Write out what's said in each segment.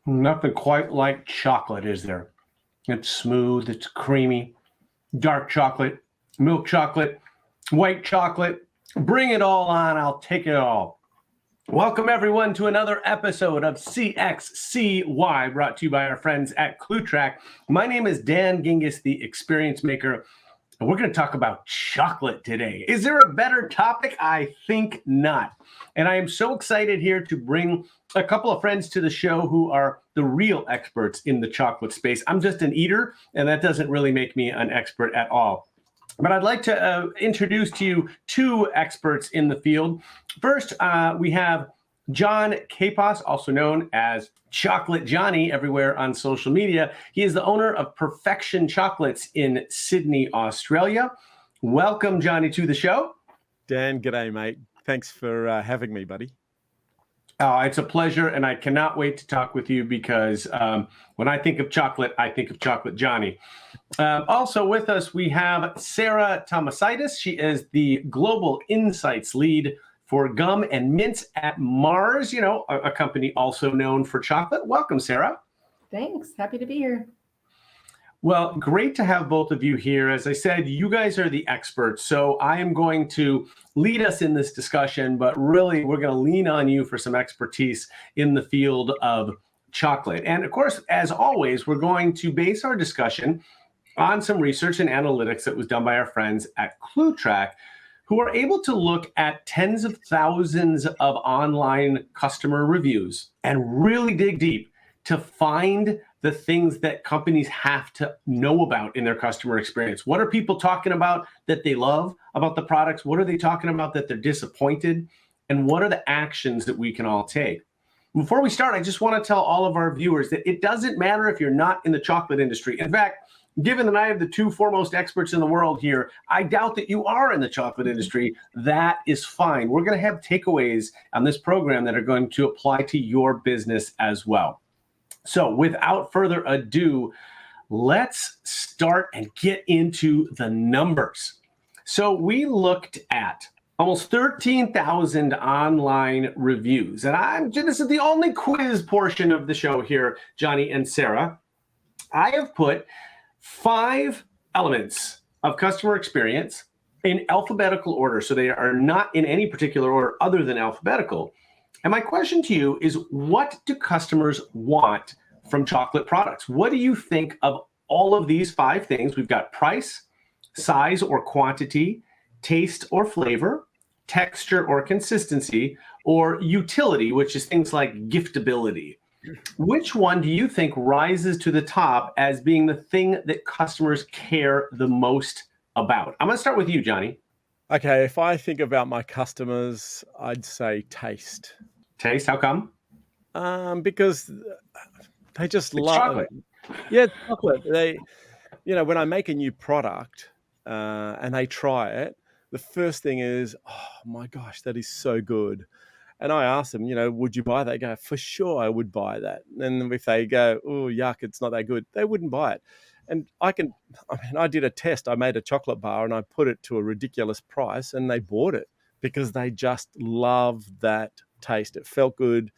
Nothing quite like chocolate, is there? It's smooth, it's creamy, dark chocolate, milk chocolate, white chocolate. Bring it all on, I'll take it all. Welcome everyone to another episode of 𝗘𝗽𝗍, brought to you by our friends at Cluetrack. My name is Dan Gingiss, the Experience Maker, and we're going to talk about chocolate today. Is there a better topic? I think not. And I am so excited here to bring a couple of friends to the show who are the real experts in the chocolate space. I'm just an eater, and that doesn't really make me an expert at all. But I'd like to introduce to you two experts in the field. First, we have John Kapos, also known as Chocolate Johnny everywhere on social media. He is the owner of Perfection Chocolates in Sydney, Australia. Welcome, Johnny, to the show. Dan, g'day, mate. Thanks for having me, buddy. It's a pleasure, and I cannot wait to talk with you because when I think of chocolate, I think of Chocolate Johnny. Also with us, we have Sarah Tomasaitis. She is the Global Insights Lead for Gum and Mints at Mars, a company also known for chocolate. Welcome, Sarah. Thanks. Happy to be here. Well, great to have both of you here. As I said, you guys are the experts, so I am going to lead us in this discussion, but really we're going to lean on you for some expertise in the field of chocolate. And of course, as always, we're going to base our discussion on some research and analytics that was done by our friends at Cluetrack, who are able to look at tens of thousands of online customer reviews and really dig deep to find the things that companies have to know about in their customer experience. What are people talking about that they love about the products? What are they talking about that they're disappointed? And what are the actions that we can all take? Before we start, I just want to tell all of our viewers that it doesn't matter if you're not in the chocolate industry. In fact, given that I have the two foremost experts in the world here, I doubt that you are in the chocolate industry. That is fine. We're going to have takeaways on this program that are going to apply to your business as well. So without further ado, let's start and get into the numbers. So we looked at almost 13,000 online reviews. And this is the only quiz portion of the show here, Johnny and Sarah. I have put 5 elements of customer experience in alphabetical order. So they are not in any particular order other than alphabetical. And my question to you is, what do customers want from chocolate products? What do you think of all of these 5 things? We've got price, size or quantity, taste or flavor, texture or consistency, or utility, which is things like giftability. Which one do you think rises to the top as being the thing that customers care the most about? I'm going to start with you, Johnny. Okay, if I think about my customers, I'd say taste. Taste, how come? Because they just love chocolate. Yeah, chocolate. When I make a new product and they try it, the first thing is, oh my gosh, that is so good. And I ask them, would you buy that? They go, for sure, I would buy that. And if they go, oh, yuck, it's not that good, they wouldn't buy it. And I did a test. I made a chocolate bar and I put it to a ridiculous price and they bought it because they just loved that taste. It felt good.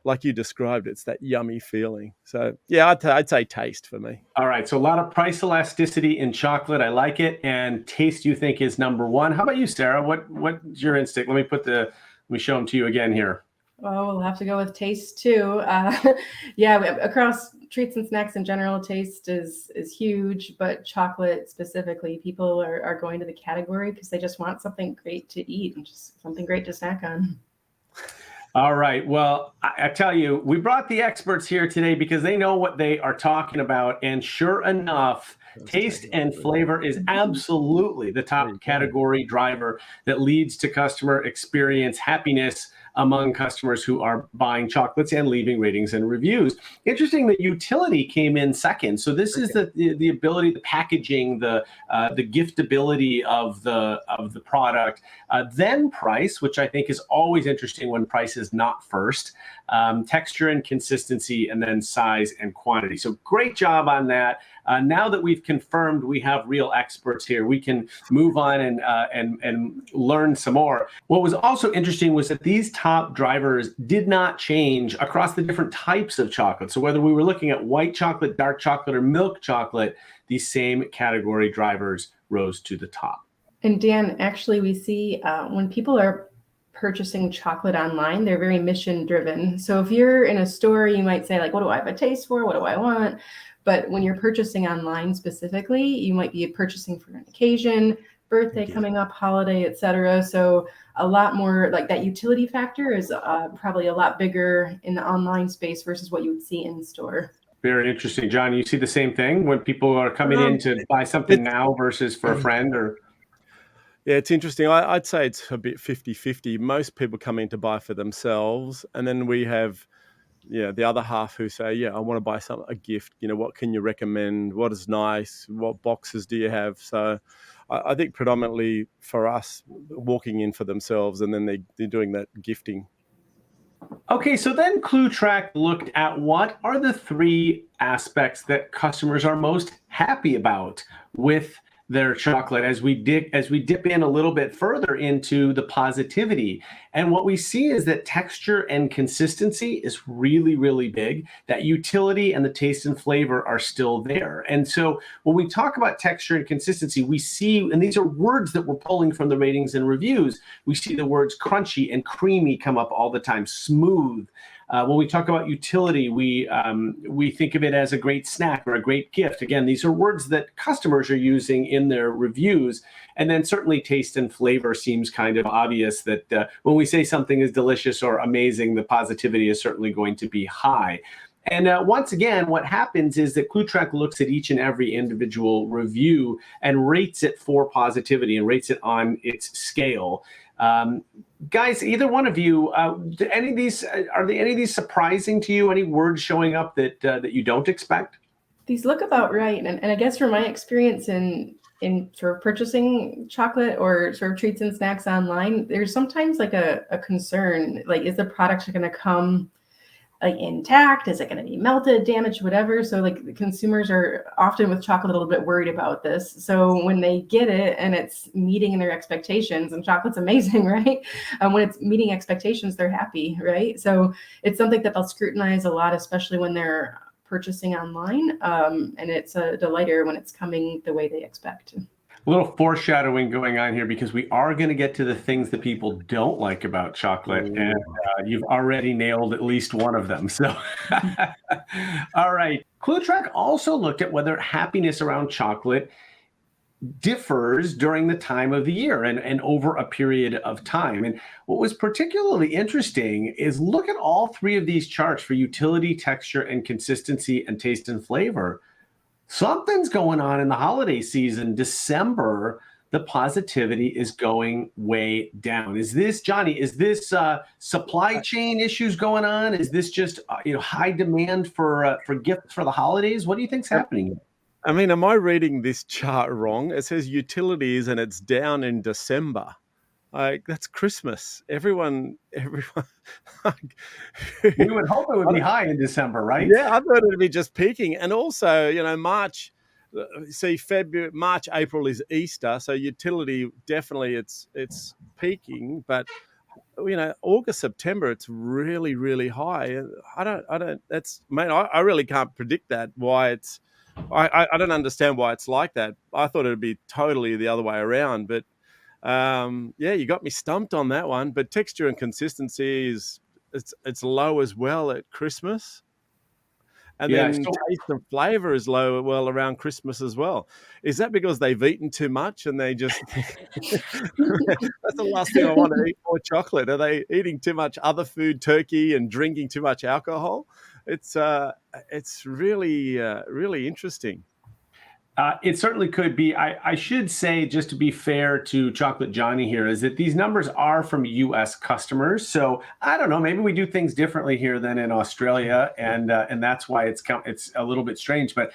Like you described, it's that yummy feeling. So yeah, I'd say taste for me. All right. So a lot of price elasticity in chocolate. I like it. And taste you think is number one. How about you, Sarah? What's your instinct? Let me show them to you again here. Oh, we'll have to go with taste too. Across treats and snacks in general, taste is huge, but chocolate specifically, people are going to the category because they just want something great to eat and just something great to snack on. All right. Well, I tell you, we brought the experts here today because they know what they are talking about. And sure enough, taste and flavor is absolutely the top category driver that leads to customer experience happiness among customers who are buying chocolates and leaving ratings and reviews. Interesting that utility came in second. So this is the ability, the packaging, the giftability of the product. Then price, which I think is always interesting when price is not first. texture and consistency, and then size and quantity. So great job on that. Now that we've confirmed we have real experts here, we can move on and learn some more. What was also interesting was that these top drivers did not change across the different types of chocolate. So whether we were looking at white chocolate, dark chocolate, or milk chocolate, these same category drivers rose to the top. And Dan, actually, we see when people are purchasing chocolate online, they're very mission driven. So if you're in a store, you might say, like, what do I have a taste for? What do I want? But when you're purchasing online specifically, you might be purchasing for an occasion, birthday coming up, holiday, etc. So a lot more like that utility factor is probably a lot bigger in the online space versus what you would see in store. Very interesting. John, you see the same thing when people are coming in to buy something now versus for a friend? Or yeah, it's interesting. I'd say it's a bit 50-50. Most people come in to buy for themselves, and then we have the other half who say, I want to buy a gift. What can you recommend? What is nice? What boxes do you have? So I think predominantly for us, walking in for themselves, and then they're doing that gifting. Okay, so then Cluetrack looked at what are the 3 aspects that customers are most happy about with their chocolate as we dip in a little bit further into the positivity. And what we see is that texture and consistency is really, really big. That utility and the taste and flavor are still there. And so when we talk about texture and consistency, we see, and these are words that we're pulling from the ratings and reviews, we see the words crunchy and creamy come up all the time, smooth. When we talk about utility, we think of it as a great snack or a great gift. Again, these are words that customers are using in their reviews. And then certainly taste and flavor seems kind of obvious that when we say something is delicious or amazing, the positivity is certainly going to be high. And once again, what happens is that Cluetrack looks at each and every individual review and rates it for positivity and rates it on its scale. Guys, either one of you, are any of these surprising to you? Any words showing up that you don't expect? These look about right, and I guess from my experience in sort of purchasing chocolate or sort of treats and snacks online, there's sometimes like a concern, like, is the product going to come like intact? Is it going to be melted, damaged, whatever? So like the consumers are often with chocolate a little bit worried about this. So when they get it and it's meeting their expectations, and chocolate's amazing, right? When it's meeting expectations, they're happy, right? So it's something that they'll scrutinize a lot, especially when they're purchasing online. And it's a delighter when it's coming the way they expect. A little foreshadowing going on here, because we are going to get to the things that people don't like about chocolate, and you've already nailed at least one of them. So, all right. Cluetrack also looked at whether happiness around chocolate differs during the time of the year and over a period of time. And what was particularly interesting is look at all 3 of these charts for utility, texture, and consistency, and taste and flavor. Something's going on in the holiday season. December, the positivity is going way down. Is this, Johnny, supply chain issues going on? Is this just high demand for gifts for the holidays? What do you think's happening? I mean, am I reading this chart wrong? It says utilities and it's down in December. Like, that's Christmas. Everyone. We would hope it would be high in December, right? Yeah, I thought it'd be just peaking. And also, March, February, March, April is Easter. So utility, definitely it's peaking. But, August, September, it's really, really high. I really can't predict that, why it's, I don't understand why it's like that. I thought it'd be totally the other way around, but you got me stumped on that one. But texture and consistency it's low as well at Christmas, and then taste and flavor is low around Christmas as well. Is that because they've eaten too much and they just that's the last thing I want to eat, more chocolate? Are they eating too much other food, turkey, and drinking too much alcohol? It's really really interesting. It certainly could be. I should say, just to be fair to Chocolate Johnny here, is that these numbers are from U.S. customers. So I don't know, maybe we do things differently here than in Australia, and that's why it's a little bit strange. But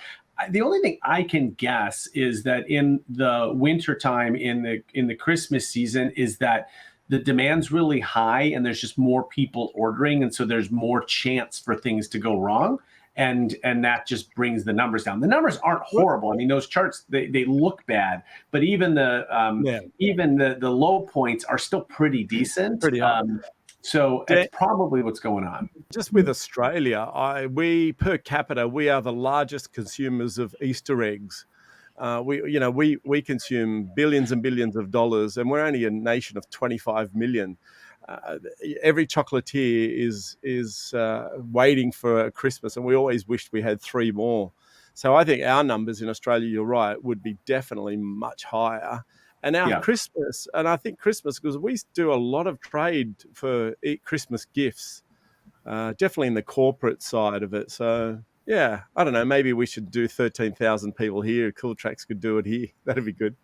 the only thing I can guess is that in the wintertime, in the Christmas season, is that the demand's really high and there's just more people ordering. And so there's more chance for things to go wrong. And that just brings the numbers down. The numbers aren't horrible. I mean, those charts, they look bad, but even the low points are still pretty decent. Pretty high. So it's probably what's going on. Just with Australia, we per capita, we are the largest consumers of Easter eggs. We consume billions and billions of dollars, and we're only a nation of 25 million. Every chocolatier is waiting for Christmas, and we always wished we had 3 more. So I think our numbers in Australia, you're right, would be definitely much higher. And our Christmas, and I think Christmas, because we do a lot of trade for Christmas gifts, definitely in the corporate side of it. So yeah, I don't know, maybe we should do 13,000 people here. Cool-Tracks could do it here. That'd be good.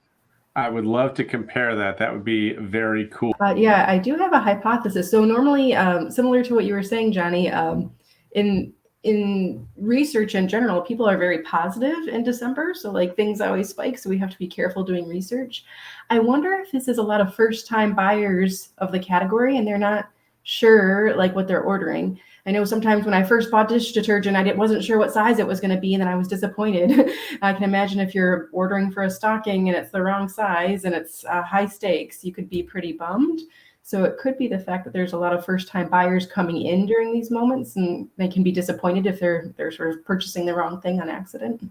I would love to compare that. That would be very cool. Yeah, I do have a hypothesis. So normally, similar to what you were saying, Johnny, in research in general, people are very positive in December. So like things always spike. So we have to be careful doing research. I wonder if this is a lot of first-time buyers of the category and they're not sure like what they're ordering. I know sometimes when I first bought dish detergent, I wasn't sure what size it was going to be, and then I was disappointed. I can imagine if you're ordering for a stocking and it's the wrong size and it's high stakes, you could be pretty bummed. So it could be the fact that there's a lot of first-time buyers coming in during these moments, and they can be disappointed if they're sort of purchasing the wrong thing on accident.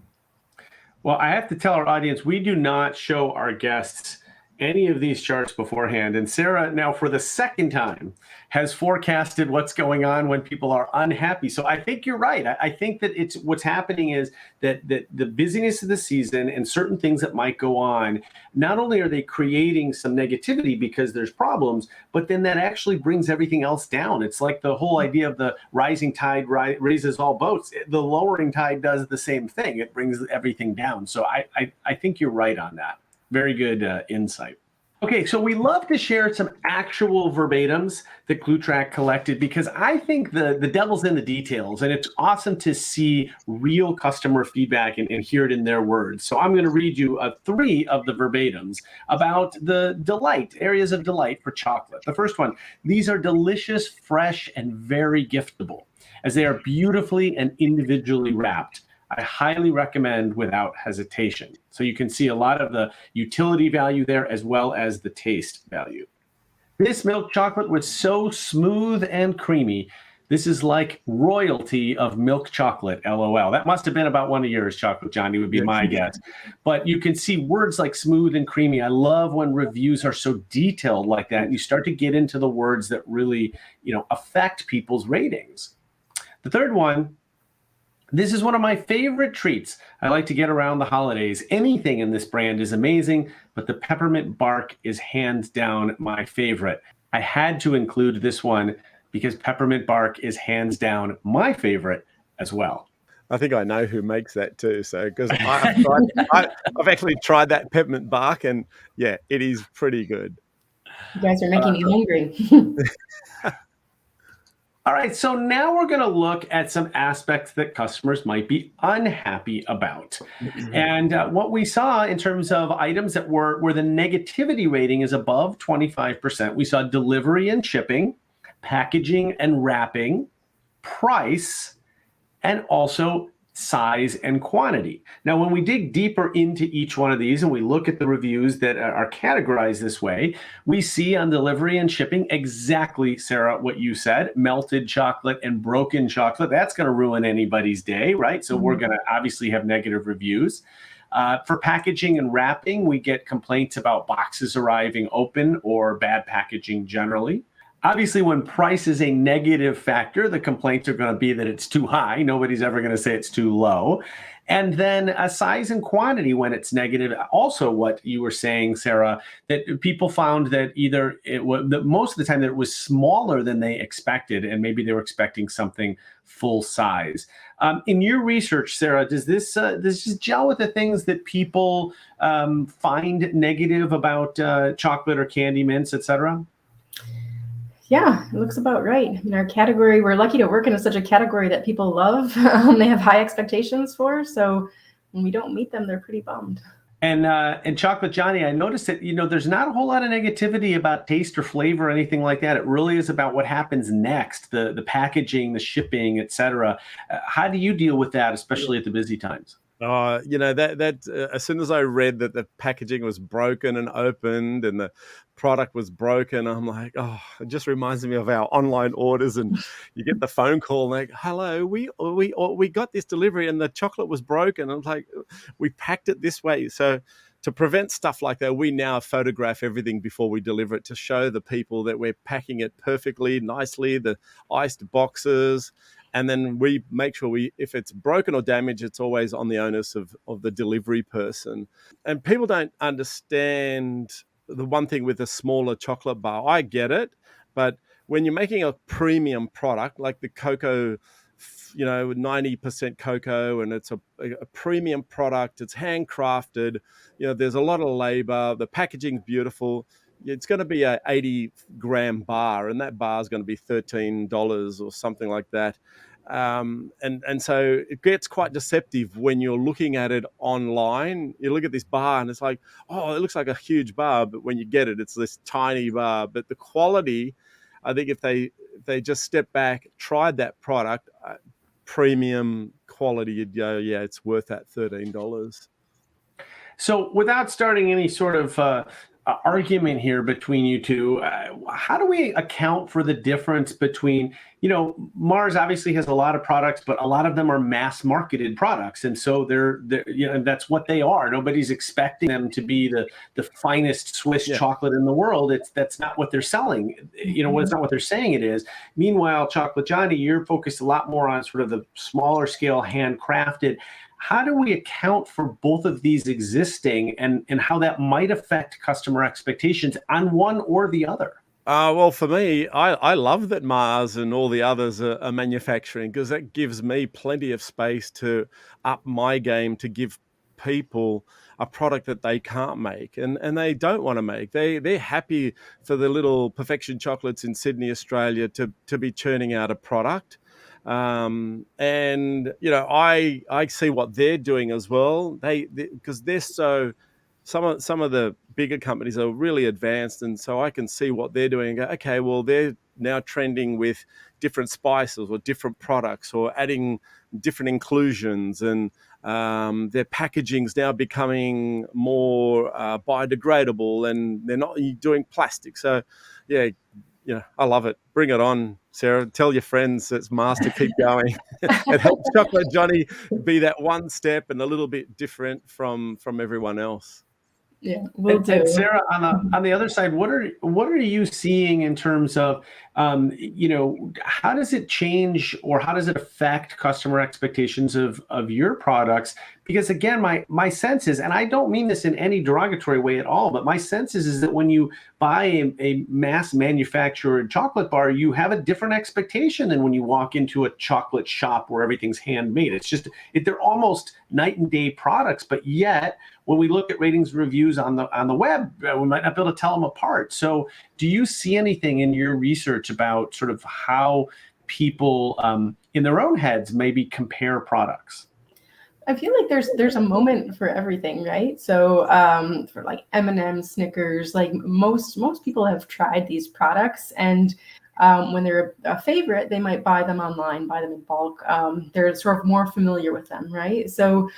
Well, I have to tell our audience, we do not show our guests any of these charts beforehand. And Sarah, now for the second time, has forecasted what's going on when people are unhappy. So I think you're right. I think that it's what's happening is that the busyness of the season and certain things that might go on, not only are they creating some negativity because there's problems, but then that actually brings everything else down. It's like the whole idea of the rising tide raises all boats. The lowering tide does the same thing. It brings everything down. So I think you're right on that. Very good insight. Okay, so we love to share some actual verbatims that Cluetrack collected because I think the devil's in the details, and it's awesome to see real customer feedback and hear it in their words. So I'm going to read you 3 of the verbatims about the areas of delight for chocolate. The first one, these are delicious, fresh, and very giftable, as they are beautifully and individually wrapped. I highly recommend without hesitation. So you can see a lot of the utility value there as well as the taste value. This milk chocolate was so smooth and creamy. This is like royalty of milk chocolate, LOL. That must have been about one of yours, Chocolate Johnny, would be my guess. But you can see words like smooth and creamy. I love when reviews are so detailed like that. And you start to get into the words that really, affect people's ratings. The third one, this is one of my favorite treats. I like to get around the holidays. Anything in this brand is amazing, but the peppermint bark is hands down my favorite. I had to include this one because peppermint bark is hands down my favorite as well. I think I know who makes that too. So, because I've actually tried that peppermint bark, and yeah, it is pretty good. You guys are making me hungry. All right, so now we're going to look at some aspects that customers might be unhappy about. And what we saw in terms of items that where the negativity rating is above 25%, we saw delivery and shipping, packaging and wrapping, price, and also size and quantity. Now, when we dig deeper into each one of these and we look at the reviews that are categorized this way, we see on delivery and shipping exactly, Sarah, what you said, melted chocolate and broken chocolate. That's going to ruin anybody's day, right? So we're going to obviously have negative reviews. For packaging and wrapping, we get complaints about boxes arriving open or bad packaging generally. Obviously, when price is a negative factor, the complaints are going to be that it's too high. Nobody's ever going to say it's too low. And then size and quantity when it's negative. Also, what you were saying, Sarah, that people found that either most of the time that it was smaller than they expected, and maybe they were expecting something full size. In your research, Sarah, does this just gel with the things that people find negative about chocolate or candy mints, et cetera? Yeah, it looks about right. In our category, we're lucky to work in such a category that people love. They have high expectations for. So when we don't meet them, they're pretty bummed. And Chocolate Johnny, I noticed that, there's not a whole lot of negativity about taste or flavor or anything like that. It really is about what happens next, the packaging, the shipping, etc. How do you deal with that, especially at the busy times? That as soon as I read that the packaging was broken and opened and the product was broken, I'm like, oh, it just reminds me of our online orders, and you get the phone call like, hello, we got this delivery and the chocolate was broken. I'm like, we packed it this way. So to prevent stuff like that, we now photograph everything before we deliver it to show the people that we're packing it perfectly, nicely, the iced boxes. And then we make sure if it's broken or damaged, it's always on the onus of the delivery person. And people don't understand the one thing with a smaller chocolate bar. I get it, but when you're making a premium product like the cocoa, 90% cocoa, and it's a premium product, it's handcrafted, there's a lot of labor, the packaging's beautiful. It's going to be a 80-gram bar, and that bar is going to be $13 or something like that. And so it gets quite deceptive when you're looking at it online. You look at this bar and it's like, oh, it looks like a huge bar, but when you get it, it's this tiny bar. But the quality, I think if they just step back, tried that product, premium quality, you'd go, yeah, it's worth that $13. So without starting any sort of argument here between you two, how do we account for the difference between, Mars obviously has a lot of products, but a lot of them are mass marketed products. And so they're that's what they are. Nobody's expecting them to be the finest Swiss chocolate in the world. That's not what they're selling. It's not what they're saying it is. Meanwhile, Chocolate Johnny, you're focused a lot more on sort of the smaller scale handcrafted. How do we account for both of these existing and how that might affect customer expectations on one or the other? Well, for me, I love that Mars and all the others are manufacturing, because that gives me plenty of space to up my game to give people a product that they can't make and they don't want to make. They're happy for the little Perfection chocolates in Sydney, Australia to be churning out a product. And I see what they're doing as well. Because they're so, some of the bigger companies are really advanced, and so I can see what they're doing and go, okay, well, they're now trending with different spices or different products or adding different inclusions, and their packaging's now becoming more biodegradable, and they're not doing plastic. So yeah, I love it. Bring it on, Sarah. Tell your friends it's Mars to keep going. It helps Chocolate Johnny be that one step and a little bit different from everyone else. Yeah, we'll do. And Sarah, on the other side, what are you seeing in terms of, how does it change or how does it affect customer expectations of your products? Because again, my sense is, and I don't mean this in any derogatory way at all, but my sense is that when you buy a mass manufactured chocolate bar, you have a different expectation than when you walk into a chocolate shop where everything's handmade. It's just, they're almost night and day products, but yet when we look at ratings and reviews on the web, we might not be able to tell them apart. So do you see anything in your research about sort of how people in their own heads maybe compare products? I feel like there's a moment for everything, right? So for like M&M's, Snickers, like most people have tried these products, and when they're a favorite, they might buy them online, buy them in bulk. They're sort of more familiar with them, right? So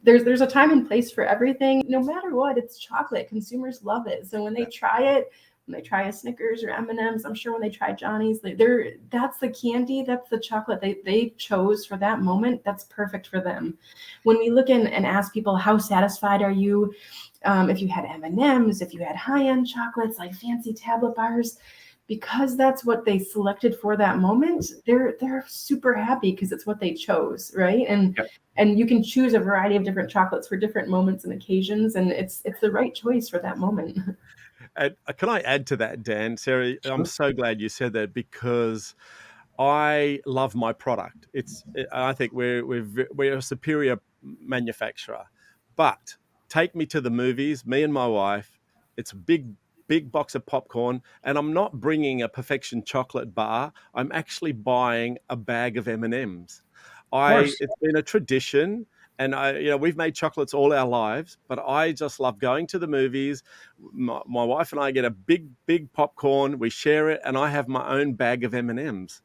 there's a time and place for everything. No matter what, it's chocolate. Consumers love it. So when they try it, when they try a Snickers or M&M's, I'm sure when they try Johnny's, that's the candy, that's the chocolate they chose for that moment. That's perfect for them. When we look in and ask people, how satisfied are you if you had M&M's, if you had high-end chocolates like fancy tablet bars, because that's what they selected for that moment, they're super happy because it's what they chose, right? And you can choose a variety of different chocolates for different moments and occasions, and it's the right choice for that moment. Can I add to that, Dan? Sarah, Sure. I'm so glad you said that, because I love my product. I think we're a superior manufacturer. But take me to the movies, me and my wife. It's a big box of popcorn, and I'm not bringing a Perfection chocolate bar. I'm actually buying a bag of M&Ms. It's been a tradition, And we've made chocolates all our lives, but I just love going to the movies. My wife and I get a big popcorn. We share it, and I have my own bag of M&Ms.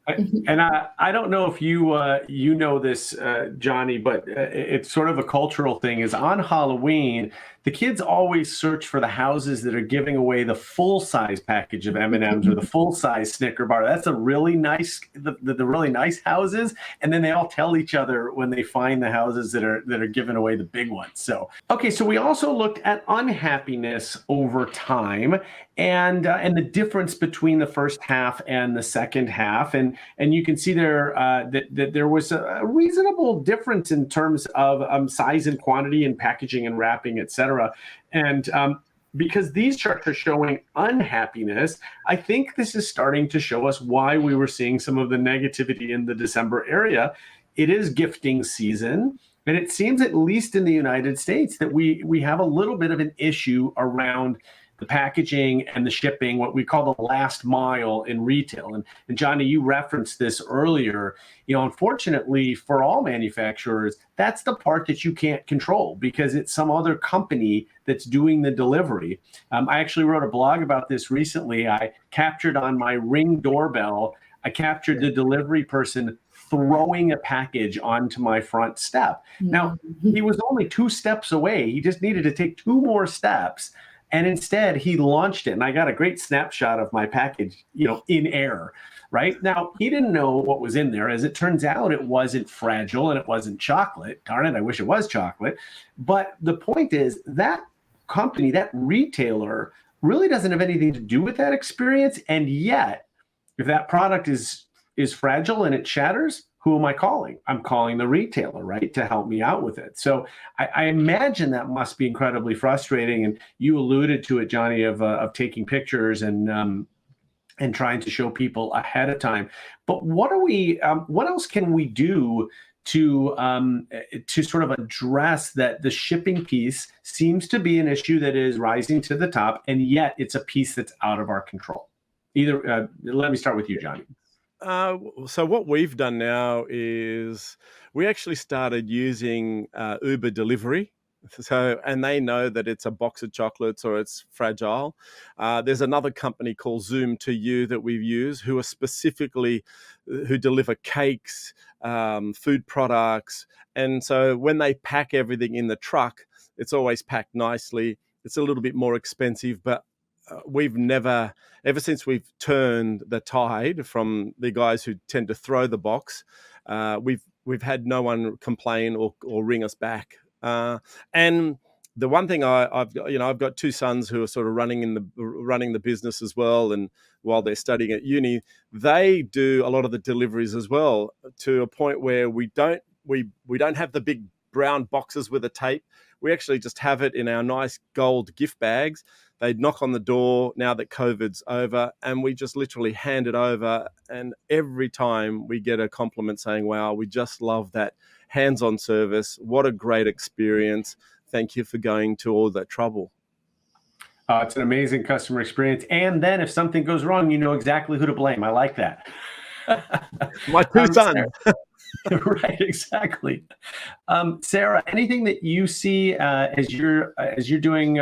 And I don't know if you know this, Johnny, but it's sort of a cultural thing. Is on Halloween, the kids always search for the houses that are giving away the full-size package of M&Ms or the full-size Snicker bar. That's a really nice, the really nice houses, and then they all tell each other when they find the houses that are giving away the big ones. So okay, so we also looked at unhappiness over time and the difference between the first half and the second half, and you can see there that there was a reasonable difference in terms of size and quantity and packaging and wrapping, etc. And because these charts are showing unhappiness, I think this is starting to show us why we were seeing some of the negativity in the December area. It is gifting season, and it seems, at least in the United States, that we have a little bit of an issue around the packaging and the shipping, what we call the last mile in retail. And Johnny, you referenced this earlier. Unfortunately for all manufacturers, that's the part that you can't control because it's some other company that's doing the delivery. I actually wrote a blog about this recently. I captured on my Ring doorbell, I captured the delivery person throwing a package onto my front step. Now, he was only 2 steps away. He just needed to take 2 more steps. And instead, he launched it. And I got a great snapshot of my package, in air, right? Now, he didn't know what was in there. As it turns out, it wasn't fragile and it wasn't chocolate. Darn it, I wish it was chocolate. But the point is that company, that retailer, really doesn't have anything to do with that experience. And yet, if that product is fragile and it shatters, who am I calling? I'm calling the retailer, right, to help me out with it. So I imagine that must be incredibly frustrating. And you alluded to it, Johnny, of taking pictures and trying to show people ahead of time. But what else can we do to sort of address that? The shipping piece seems to be an issue that is rising to the top, and yet it's a piece that's out of our control. Let me start with you, Johnny. So what we've done now is we actually started using Uber delivery. And they know that it's a box of chocolates or it's fragile. There's another company called Zoom to You that we've used who deliver cakes, food products. And so when they pack everything in the truck, it's always packed nicely. It's a little bit more expensive, but we've never, ever since we've turned the tide from the guys who tend to throw the box, we've had no one complain or ring us back. And the one thing I've got 2 sons who are sort of running the business as well, and while they're studying at uni, they do a lot of the deliveries as well, to a point where we don't have the big brown boxes with a tape. We actually just have it in our nice gold gift bags. They'd knock on the door now that COVID's over, and we just literally hand it over. And every time we get a compliment saying, wow, we just love that hands-on service. What a great experience. Thank you for going to all that trouble. It's an amazing customer experience. And then if something goes wrong, you know exactly who to blame. I like that. My 2 sons. Right, exactly. Sarah, anything that you see as you're doing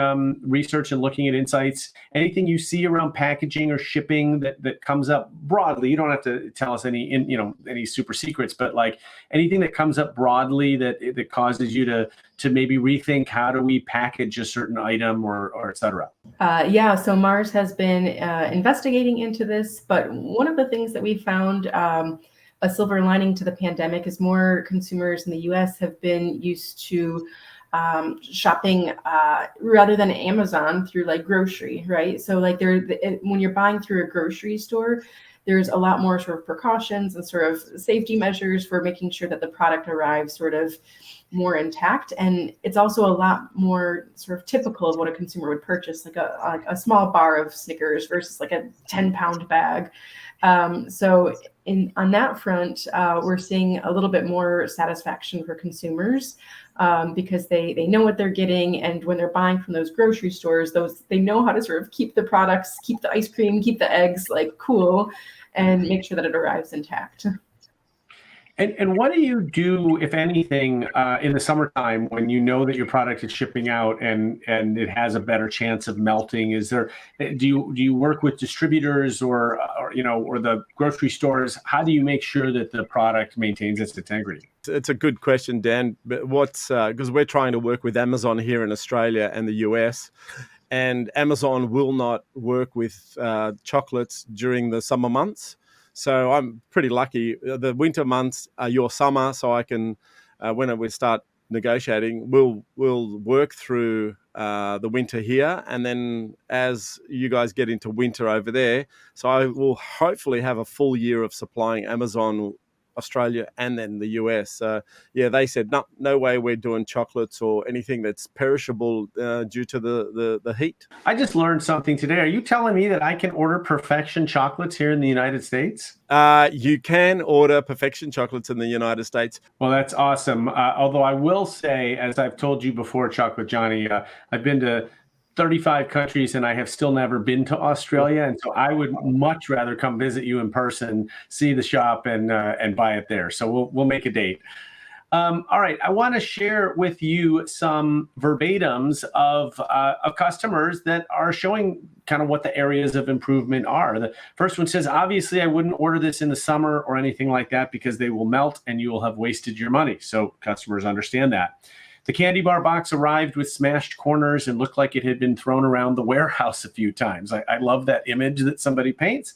research and looking at insights, anything you see around packaging or shipping that comes up broadly? You don't have to tell us any super secrets, but like anything that comes up broadly that causes you to maybe rethink how do we package a certain item or et cetera. Yeah, so Mars has been investigating into this, but one of the things that we found, a silver lining to the pandemic, is more consumers in the US have been used to shopping rather than Amazon through like grocery, right? So like when you're buying through a grocery store, there's a lot more sort of precautions and sort of safety measures for making sure that the product arrives sort of more intact. And it's also a lot more sort of typical of what a consumer would purchase, like a small bar of Snickers versus like a 10-pound bag. So on that front, we're seeing a little bit more satisfaction for consumers because they know what they're getting. And when they're buying from those grocery stores, they know how to sort of keep the products, keep the ice cream, keep the eggs like cool, and make sure that it arrives intact. And what do you do, if anything, in the summertime when you know that your product is shipping out and it has a better chance of melting? Is there, do you work with distributors or the grocery stores? How do you make sure that the product maintains its integrity? It's a good question, Dan. But because we're trying to work with Amazon here in Australia and the US, and Amazon will not work with chocolates during the summer months. So I'm pretty lucky. The winter months are your summer, so I can, when we start negotiating, we'll work through the winter here, and then as you guys get into winter over there, so I will hopefully have a full year of supplying Amazon Australia and then the US. Yeah, they said no way we're doing chocolates or anything that's perishable due to the heat. I just learned something today. Are you telling me that I can order Perfection chocolates here in the United States? You can order Perfection chocolates in the United States. Well, that's awesome. Although I will say, as I've told you before, Chocolate Johnny, I've been to 35 countries and I have still never been to Australia. And so I would much rather come visit you in person, see the shop and buy it there. So we'll make a date. All right. I want to share with you some verbatims of customers that are showing kind of what the areas of improvement are. The first one says, obviously, I wouldn't order this in the summer or anything like that because they will melt and you will have wasted your money. So customers understand that. The candy bar box arrived with smashed corners and looked like it had been thrown around the warehouse a few times. I love that image that somebody paints.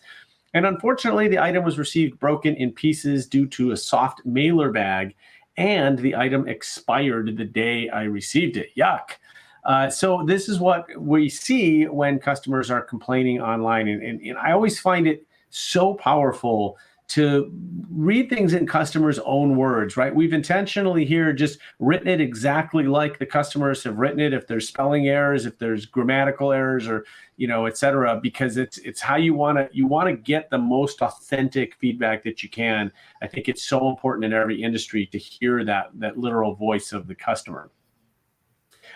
And unfortunately, the item was received broken in pieces due to a soft mailer bag, and the item expired the day I received it. Yuck. So this is what we see when customers are complaining online. And I always find it so powerful to read things in customers' own words, right? We've intentionally here just written it exactly like the customers have written it. If there's spelling errors, if there's grammatical errors, or et cetera, because it's how you want to get the most authentic feedback that you can. I think it's so important in every industry to hear that literal voice of the customer.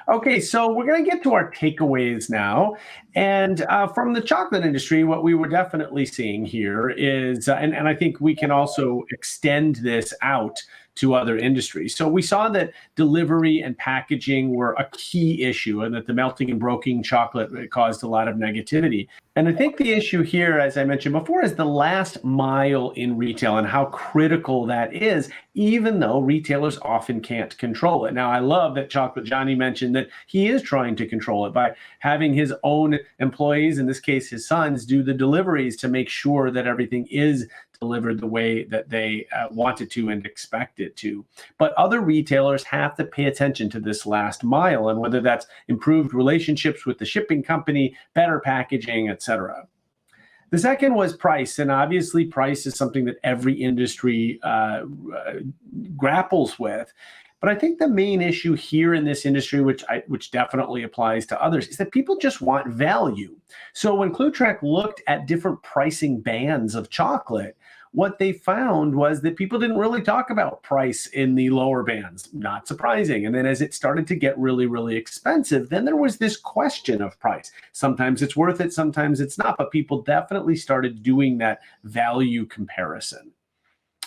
Okay, so we're going to get to our takeaways now. And from the chocolate industry, what we were definitely seeing here is, and I think we can also extend this out to other industries. So we saw that delivery and packaging were a key issue, and that the melting and broken chocolate caused a lot of negativity. And I think the issue here, as I mentioned before, is the last mile in retail and how critical that is, even though retailers often can't control it. Now, I love that Chocolate Johnny mentioned that he is trying to control it by having his own employees, in this case his sons, do the deliveries to make sure that everything is delivered the way that they want it to and expect it to. But other retailers have to pay attention to this last mile, and whether that's improved relationships with the shipping company, better packaging, etc. The second was price, and obviously price is something that every industry grapples with. But I think the main issue here in this industry, which definitely applies to others, is that people just want value. So when Cluetrack looked at different pricing bands of chocolate, what they found was that people didn't really talk about price in the lower bands. Not surprising. And then as it started to get really, really expensive, then there was this question of price. Sometimes it's worth it, sometimes it's not, but people definitely started doing that value comparison.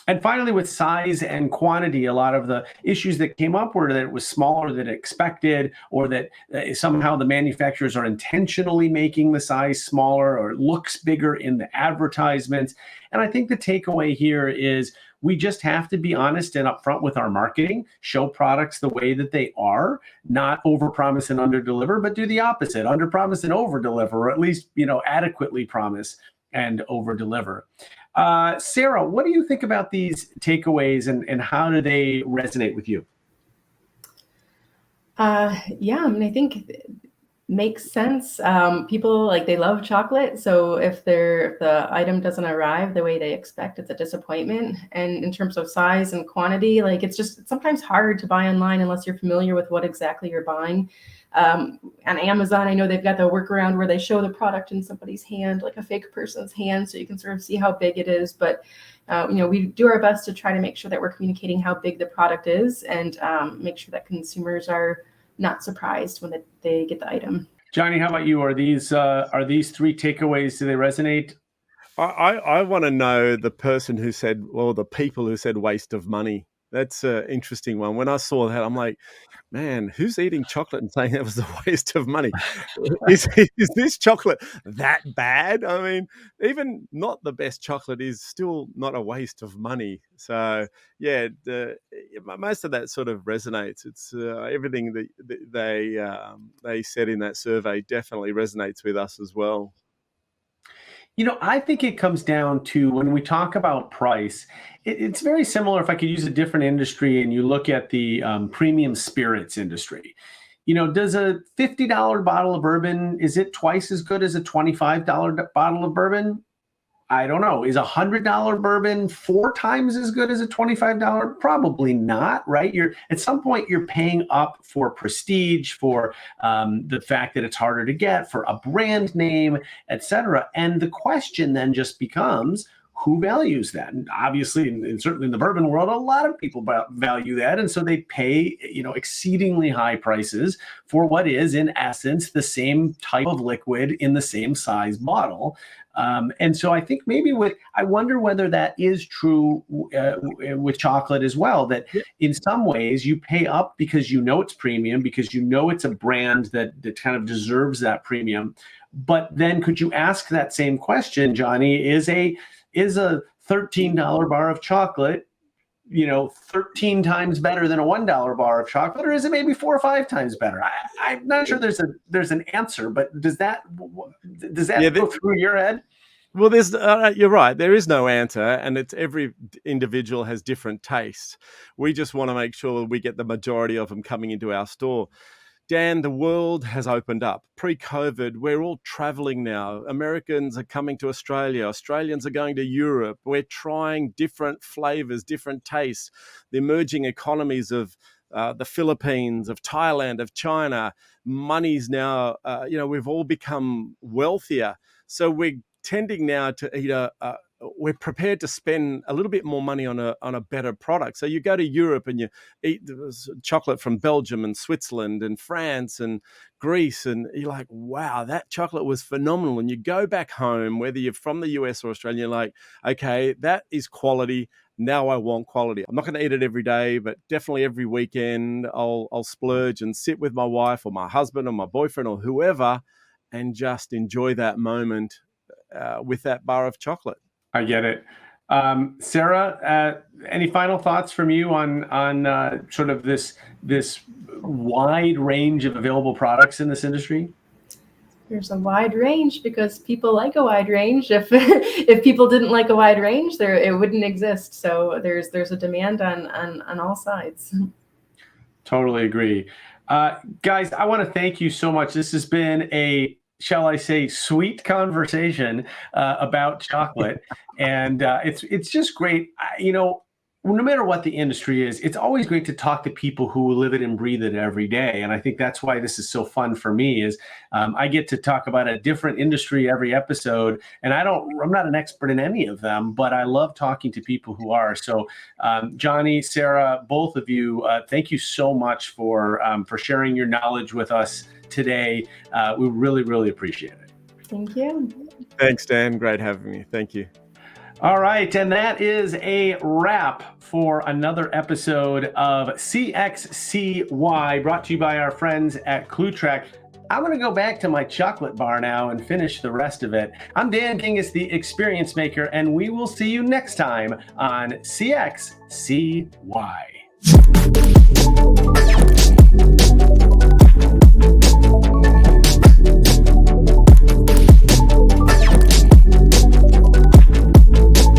And finally, with size and quantity, a lot of the issues that came up were that it was smaller than expected, or that somehow the manufacturers are intentionally making the size smaller or it looks bigger in the advertisements. And I think the takeaway here is we just have to be honest and upfront with our marketing, show products the way that they are, not overpromise and underdeliver, but do the opposite, underpromise and overdeliver, or at least, adequately promise and overdeliver. Sarah, what do you think about these takeaways and how do they resonate with you? Yeah, I think it makes sense. People they love chocolate, so if the item doesn't arrive the way they expect, it's a disappointment. And in terms of size and quantity, it's sometimes hard to buy online unless you're familiar with what exactly you're buying. On Amazon, I know they've got the workaround where they show the product in somebody's hand, like a fake person's hand, so you can sort of see how big it is. But we do our best to try to make sure that we're communicating how big the product is, and make sure that consumers are not surprised when they get the item. Johnny, how about you? Are these three takeaways, do they resonate? I want to know the person who said, well, the people who said waste of money. That's an interesting one. When I saw that, I'm like, man, who's eating chocolate and saying that was a waste of money? Is this chocolate that bad? I mean, even not the best chocolate is still not a waste of money. So yeah, most of that sort of resonates. It's everything that they said in that survey definitely resonates with us as well. I think it comes down to when we talk about price, it's very similar. If I could use a different industry and you look at the premium spirits industry, does a $50 bottle of bourbon, is it twice as good as a $25 bottle of bourbon? I don't know. Is a $100 bourbon 4 times as good as a $25? Probably not, right? At some point you're paying up for prestige, for the fact that it's harder to get, for a brand name, etc. And the question then just becomes, who values that? And obviously, and certainly in the bourbon world, a lot of people value that, and so they pay exceedingly high prices for what is, in essence, the same type of liquid in the same size bottle. And so I think maybe I wonder whether that is true with chocolate as well, that in some ways you pay up because it's premium, because it's a brand that kind of deserves that premium. But then could you ask that same question, Johnny, is a $13 bar of chocolate 13 times better than a $1 bar of chocolate, or is it maybe 4 or 5 times better? I'm not sure there's an answer, but does that go through your head? Well, you're right. There is no answer, and it's every individual has different tastes. We just want to make sure we get the majority of them coming into our store. Dan, the world has opened up. Pre-COVID, we're all traveling now. Americans are coming to Australia. Australians are going to Europe. We're trying different flavors, different tastes. The emerging economies of the Philippines, of Thailand, of China. Money's now, we've all become wealthier. So we're tending now to eat we're prepared to spend a little bit more money on a better product. So you go to Europe and you eat chocolate from Belgium and Switzerland and France and Greece, and you're like, wow, that chocolate was phenomenal. And you go back home, whether you're from the US or Australia, you're like, okay, that is quality. Now I want quality. I'm not going to eat it every day, but definitely every weekend I'll splurge and sit with my wife or my husband or my boyfriend or whoever and just enjoy that moment with that bar of chocolate. I get it. Sarah, any final thoughts from you on sort of this wide range of available products in this industry? There's a wide range because people like a wide range. If people didn't like a wide range, it wouldn't exist. So there's a demand on all sides. Totally agree. Guys, I want to thank you so much. This has been shall I say, sweet conversation about chocolate. And it's just great. No matter what the industry is, it's always great to talk to people who live it and breathe it every day. And I think that's why this is so fun for me is I get to talk about a different industry every episode. And I'm not an expert in any of them, but I love talking to people who are. So Johnny, Sarah, both of you, thank you so much for sharing your knowledge with us today. We really, really appreciate it. Thank you. Thanks, Dan. Great having me. Thank you. All right, and that is a wrap for another episode of CXCY, brought to you by our friends at Cluetrack. I'm going to go back to my chocolate bar now and finish the rest of it. I'm Dan Gingiss, the Experience Maker, and we will see you next time on CXCY.